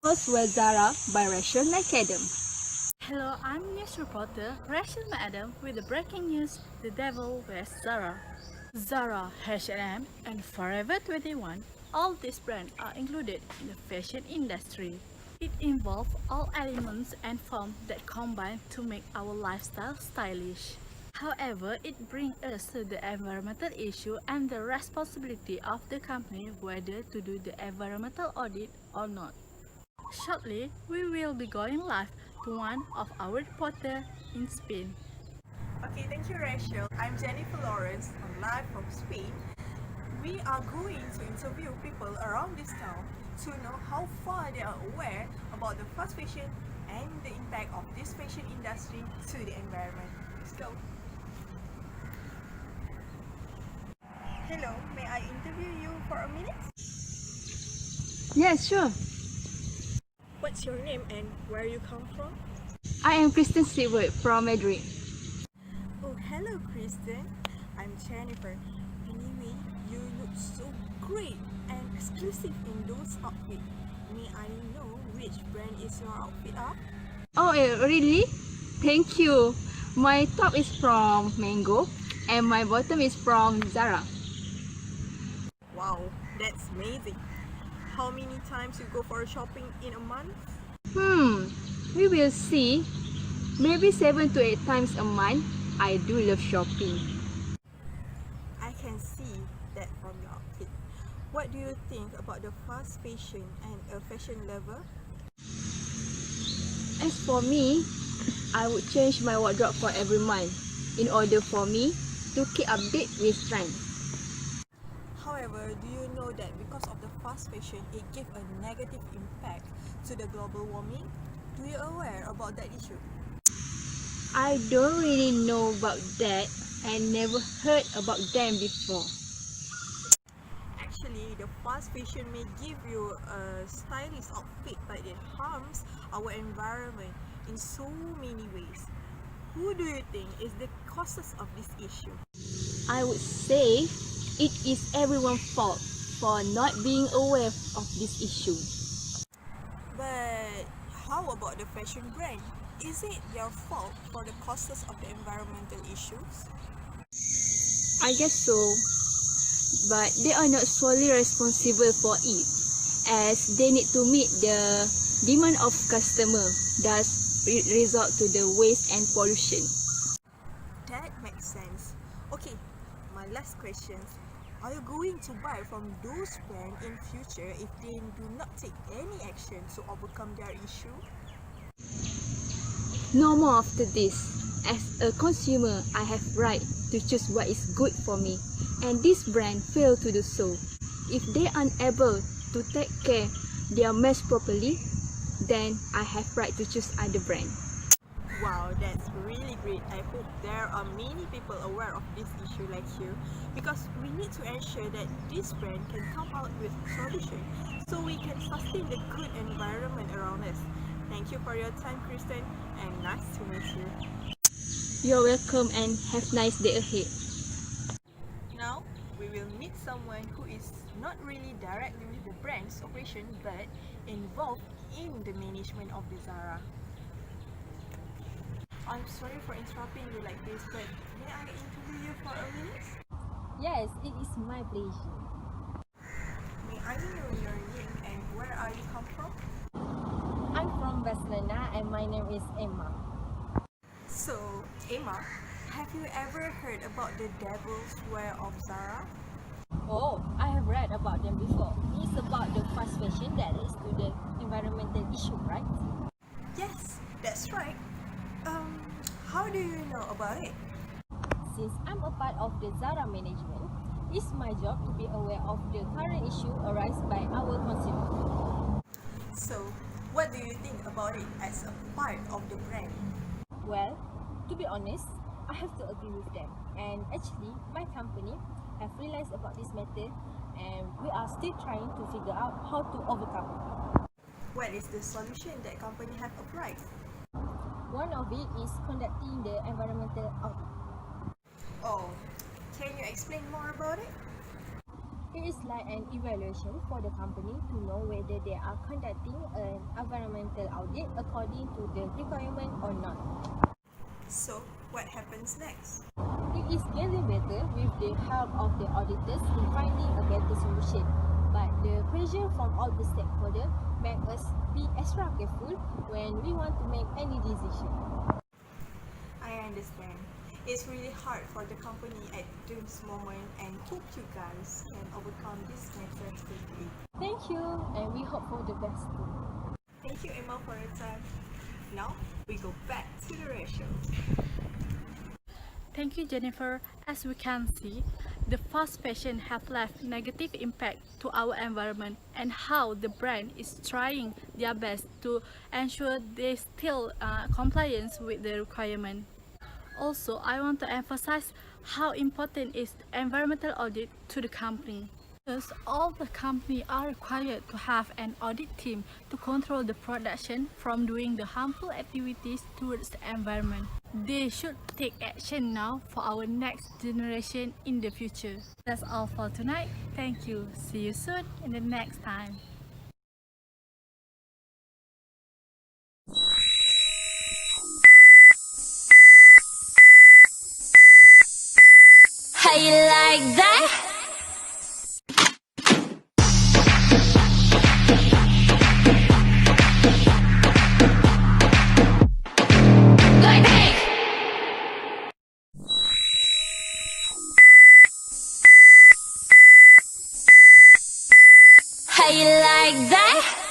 Host was Zara by Rachel McAdam. Hello, I'm news reporter Rachel Madam with the breaking news: The Devil Wears Zara. Zara, H&M, and Forever 21, all these brands are included in the fashion industry. It involves all elements and forms that combine to make our lifestyle stylish. However, it brings us to the environmental issue and the responsibility of the company whether to do the environmental audit or not. Shortly, we will be going live to one of our reporters in Spain. Okay, thank you, Rachel. I'm Jennifer Lawrence, on live from Spain. We are going to interview people around this town to know how far they are aware about the fast fashion and the impact of this fashion industry to the environment. Let's go. Hello, may I interview you for a minute? Yes, sure. What's your name and where you come from? I am Kristen Stewart from Madrid. Oh, hello, Kristen. I'm Jennifer. Anyway, you look so great and exclusive in those outfits. May I know which brand is your outfit of? Oh, really? Thank you. My top is from Mango and my bottom is from Zara. Wow, that's amazing. How many times you go for shopping in a month? We will see. Maybe 7 to 8 times a month. I do love shopping. I can see that from your outfit. What do you think about the fast fashion and a fashion lover? As for me, I would change my wardrobe for every month in order for me to keep update with trend. However, do you know that because of the fast fashion, it gives a negative impact to the global warming? Do you aware about that issue? I don't really know about that and never heard about them before. Actually, the fast fashion may give you a stylish outfit, but it harms our environment in so many ways. Who do you think is the causes of this issue? I would say it is everyone's fault for not being aware of this issue. But how about the fashion brand? Is it their fault for the causes of the environmental issues? I guess so, but they are not solely responsible for it as they need to meet the demand of customer, thus result to the waste and pollution. That makes sense. Okay, my last question. Are you going to buy from those brands in future if they do not take any action to overcome their issue? No more after this. As a consumer, I have right to choose what is good for me, and this brand fail to do so. If they are unable to take care their mess properly, then I have right to choose other brand. Wow, that's really great. I hope there are many people aware of this issue like you, because we need to ensure that this brand can come out with solution so we can sustain the good environment around us. Thank you for your time, Kristen, and nice to meet you. You're welcome and have nice day ahead. Now, we will meet someone who is not really directly with the brand's operation but involved in the management of the Zara. I'm sorry for interrupting you like this, but may I interview you for a minute? Yes, it is my pleasure. May I know your name and where are you come from? I'm from Barcelona and my name is Emma. So, Emma, have you ever heard about the Devil's Wear of Zara? Oh, I have read about them before. It's about the fast fashion that is to the environmental issue, right? Yes, that's right. How do you know about it? Since I'm a part of the Zara management, it's my job to be aware of the current issue arised by our consumers. So, what do you think about it as a part of the brand? Well, to be honest, I have to agree with them. And actually, my company have realized about this matter and we are still trying to figure out how to overcome it. What is the solution that company have applied? One of it is conducting the environmental audit. Oh, can you explain more about it? It is like an evaluation for the company to know whether they are conducting an environmental audit according to the requirement or not. So, what happens next? It is getting better with the help of the auditors in finding a better solution. But the pressure from all the stakeholders make us be extra careful when we want to make any decision. I understand. It's really hard for the company at this moment, and hope you guys can overcome this matter quickly. Thank you, and we hope for the best too. Thank you, Emma, for your time. Now, we go back to the ratio. Thank you, Jennifer. As we can see, the fast fashion have left negative impact to our environment and how the brand is trying their best to ensure they still compliance with the requirement. Also, I want to emphasize how important is environmental audit to the company. Because all the company are required to have an audit team to control the production from doing the harmful activities towards the environment. They should take action now for our next generation in the future. That's all for tonight. Thank you. See you soon in the next time. How you like that? Like that? How you like that?